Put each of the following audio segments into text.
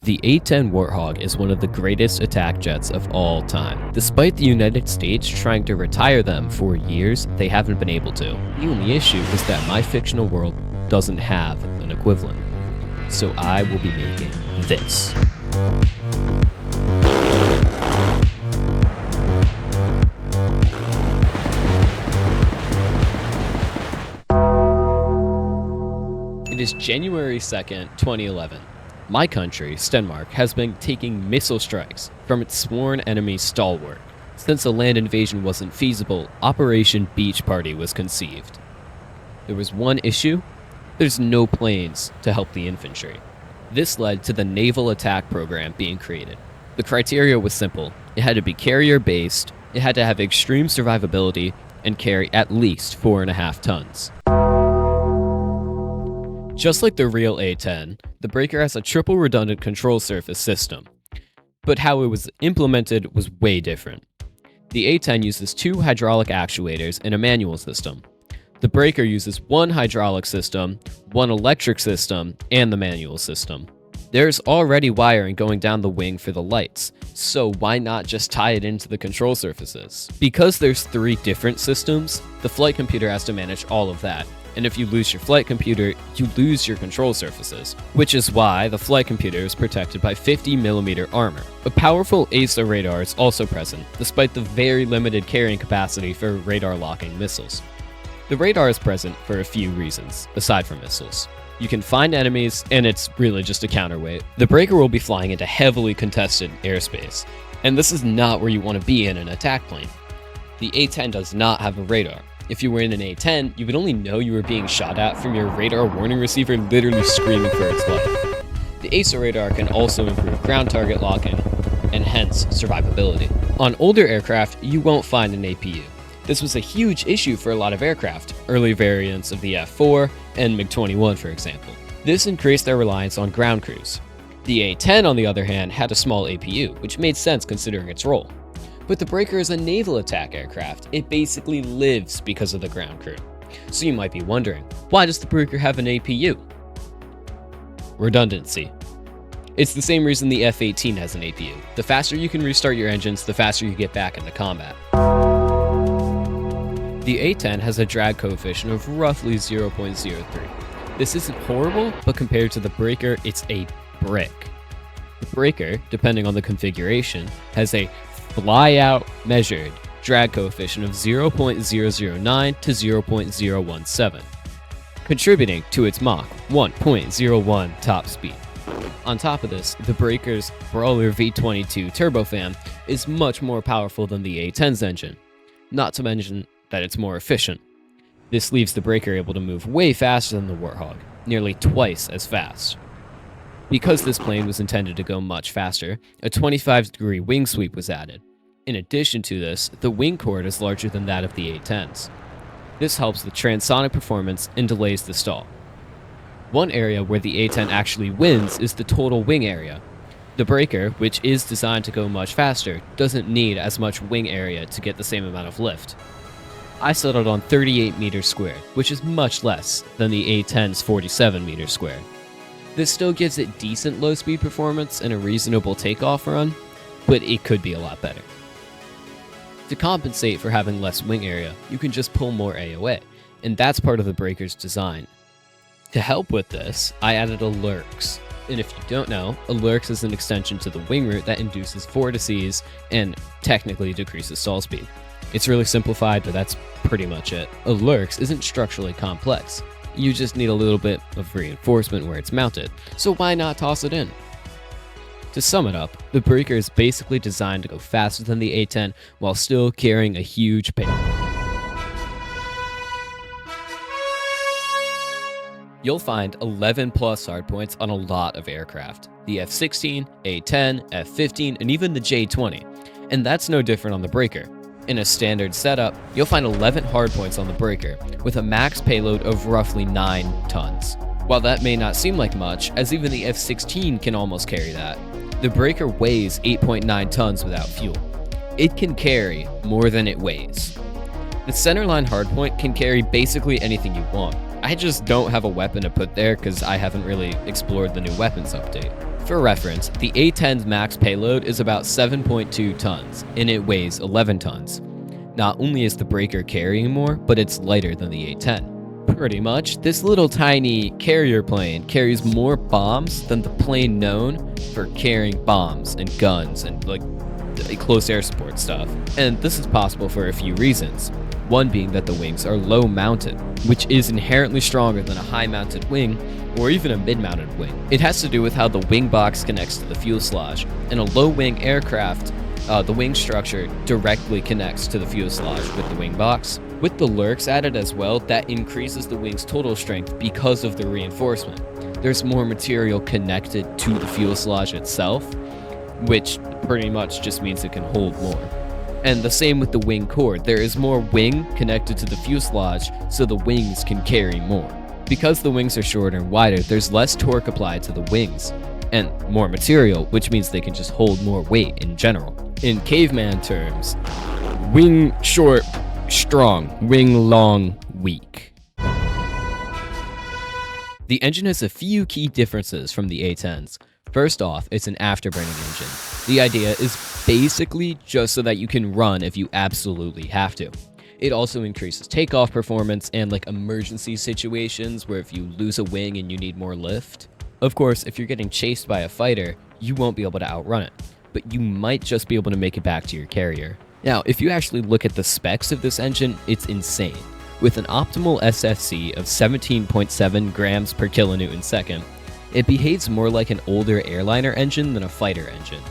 The A-10 Warthog is one of the greatest attack jets of all time. Despite the United States trying to retire them for years, they haven't been able to. The only issue is that my fictional world doesn't have an equivalent. So I will be making this. It is January 2nd, 2011. My country, Stenmark, has been taking missile strikes from its sworn enemy stalwart. Since a land invasion wasn't feasible, Operation Beach Party was conceived. There was one issue: there's no planes to help the infantry. This led to the Naval Attack Program being created. The criteria was simple: it had to be carrier-based, it had to have extreme survivability, and carry at least 4.5 tons. Just like the real A-10, the Breaker has a triple redundant control surface system, but how it was implemented was way different. The A-10 uses 2 hydraulic actuators and a manual system. The Breaker uses 1 hydraulic system, 1 electric system, and the manual system. There's already wiring going down the wing for the lights, so why not just tie it into the control surfaces? Because there's 3 different systems, the flight computer has to manage all of that. And if you lose your flight computer, you lose your control surfaces, which is why the flight computer is protected by 50mm armor. A powerful AESA radar is also present, despite the very limited carrying capacity for radar locking missiles. The radar is present for a few reasons, aside from missiles. You can find enemies, and it's really just a counterweight. The Breaker will be flying into heavily contested airspace, and this is not where you want to be in an attack plane. The A-10 does not have a radar. If you were in an A-10, you would only know you were being shot at from your radar warning receiver literally screaming for its life. The AESA radar can also improve ground target locking, and hence survivability. On older aircraft, you won't find an APU. This was a huge issue for a lot of aircraft, early variants of the F-4 and MiG-21 for example. This increased their reliance on ground crews. The A-10 on the other hand had a small APU, which made sense considering its role. But the Breaker is a naval attack aircraft. It basically lives because of the ground crew. So you might be wondering, why does the Breaker have an APU? Redundancy. It's the same reason the F-18 has an APU. The faster you can restart your engines, the faster you get back into combat. The A-10 has a drag coefficient of roughly 0.03. This isn't horrible, but compared to the Breaker, it's a brick. The Breaker, depending on the configuration, has a Flyout measured drag coefficient of 0.009 to 0.017, contributing to its Mach 1.01 top speed. On top of this, the Breaker's Brawler V22 turbofan is much more powerful than the A-10's engine, not to mention that it's more efficient. This leaves the Breaker able to move way faster than the Warthog, nearly twice as fast. Because this plane was intended to go much faster, a 25-degree wing sweep was added. In addition to this, the wing chord is larger than that of the A-10s. This helps with transonic performance and delays the stall. One area where the A-10 actually wins is the total wing area. The Breaker, which is designed to go much faster, doesn't need as much wing area to get the same amount of lift. I settled on 38 meters squared, which is much less than the A-10's 47 meters squared. This still gives it decent low-speed performance and a reasonable takeoff run, but it could be a lot better. To compensate for having less wing area, you can just pull more AOA, and that's part of the Breaker's design. To help with this, I added a LERX, and if you don't know, a LERX is an extension to the wing root that induces vortices and technically decreases stall speed. It's really simplified, but that's pretty much it. A LERX isn't structurally complex. You just need a little bit of reinforcement where it's mounted, so why not toss it in? To sum it up, the Breaker is basically designed to go faster than the A-10 while still carrying a huge payload. You'll find 11 plus hardpoints on a lot of aircraft. The F-16, A-10, F-15, and even the J-20. And that's no different on the Breaker. In a standard setup, you'll find 11 hardpoints on the Breaker, with a max payload of roughly 9 tons. While that may not seem like much, as even the F-16 can almost carry that, the Breaker weighs 8.9 tons without fuel. It can carry more than it weighs. The centerline hardpoint can carry basically anything you want. I just don't have a weapon to put there because I haven't really explored the new weapons update. For reference, the A-10's max payload is about 7.2 tons, and it weighs 11 tons. Not only is the breaker carrying more, but it's lighter than the A-10. Pretty much, this little tiny carrier plane carries more bombs than the plane known for carrying bombs and guns and like close air support stuff. And this is possible for a few reasons. One being that the wings are low mounted, which is inherently stronger than a high mounted wing or even a mid-mounted wing. It has to do with how the wing box connects to the fuselage. In a low wing aircraft, the wing structure directly connects to the fuselage with the wing box. With the LERX added as well, that increases the wing's total strength because of the reinforcement. There's more material connected to the fuselage itself, which pretty much just means it can hold more. And the same with the wing core. There is more wing connected to the fuselage, so the wings can carry more. Because the wings are shorter and wider, there's less torque applied to the wings, and more material, which means they can just hold more weight in general. In caveman terms, wing short, strong, wing long, weak. The engine has a few key differences from the A-10s. First off, it's an afterburning engine. The idea is basically just so that you can run if you absolutely have to. It also increases takeoff performance and like emergency situations where if you lose a wing and you need more lift. Of course, if you're getting chased by a fighter, you won't be able to outrun it, but you might just be able to make it back to your carrier. Now, if you actually look at the specs of this engine, it's insane. With an optimal SFC of 17.7 grams per kilonewton second, it behaves more like an older airliner engine than a fighter engine.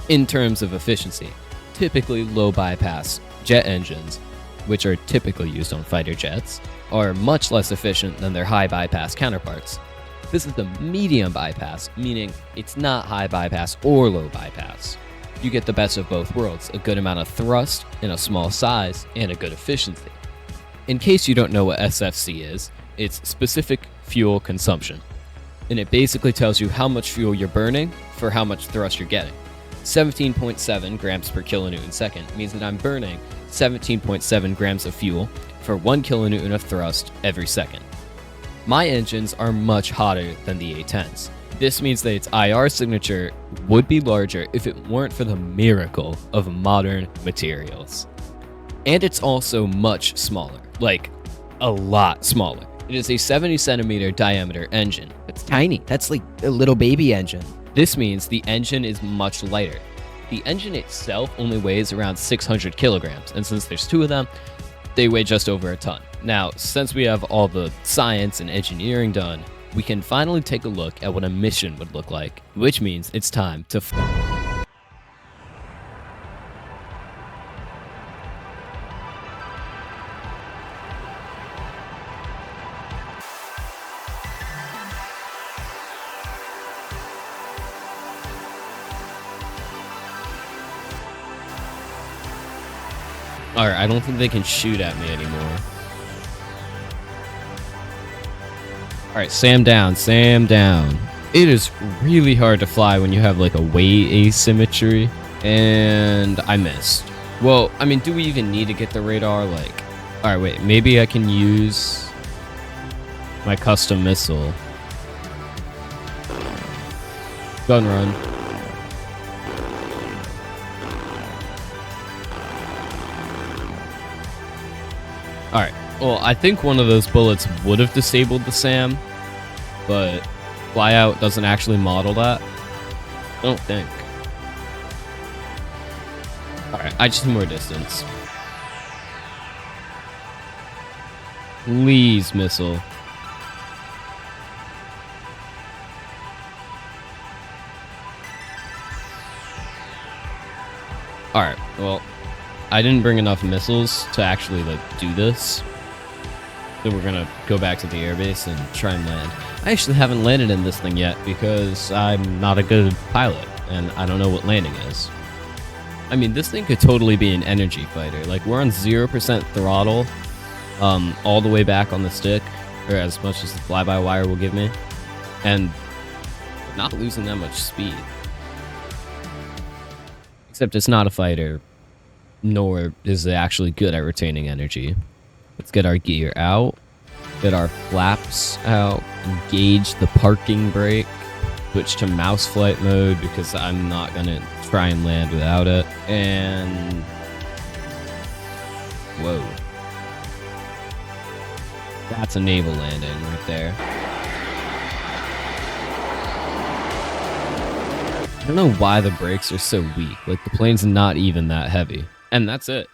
In terms of efficiency, typically low bypass jet engines, which are typically used on fighter jets, are much less efficient than their high bypass counterparts. This is the medium bypass, meaning it's not high bypass or low bypass. You get the best of both worlds, a good amount of thrust in a small size, and a good efficiency. In case you don't know what SFC is, it's specific fuel consumption, and it basically tells you how much fuel you're burning for how much thrust you're getting. 17.7 grams per kilonewton second means that I'm burning 17.7 grams of fuel for 1 kilonewton of thrust every second. My engines are much hotter than the A-10s. This means that its IR signature would be larger if it weren't for the miracle of modern materials. And it's also much smaller, like a lot smaller. It is a 70 centimeter diameter engine. It's tiny. That's like a little baby engine. This means the engine is much lighter. The engine itself only weighs around 600 kilograms, and since there's two of them, they weigh just over a ton. Now, since we have all the science and engineering done, we can finally take a look at what a mission would look like, which means it's time to Alright, I don't think they can shoot at me anymore. Alright, Sam down, Sam down. It is really hard to fly when you have like a weight asymmetry, and I missed. Well, I mean, do we even need to get the radar? Like, alright, wait, maybe I can use my custom missile. Gun run. Alright, well, I think one of those bullets would have disabled the SAM, but Flyout doesn't actually model that. I don't think. Alright, I just need more distance. Please, missile. Alright, well, I didn't bring enough missiles to actually like do this. So we're gonna go back to the airbase and try and land. I actually haven't landed in this thing yet because I'm not a good pilot and I don't know what landing is. I mean, this thing could totally be an energy fighter. Like, we're on 0% throttle all the way back on the stick, or as much as the fly-by-wire will give me, and not losing that much speed. Except it's not a fighter, nor is it actually good at retaining energy. Let's get our gear out, get our flaps out, engage the parking brake. Switch to mouse flight mode because I'm not gonna try and land without it. And whoa. That's a naval landing right there. I don't know why the brakes are so weak. Like, the plane's not even that heavy. And that's it.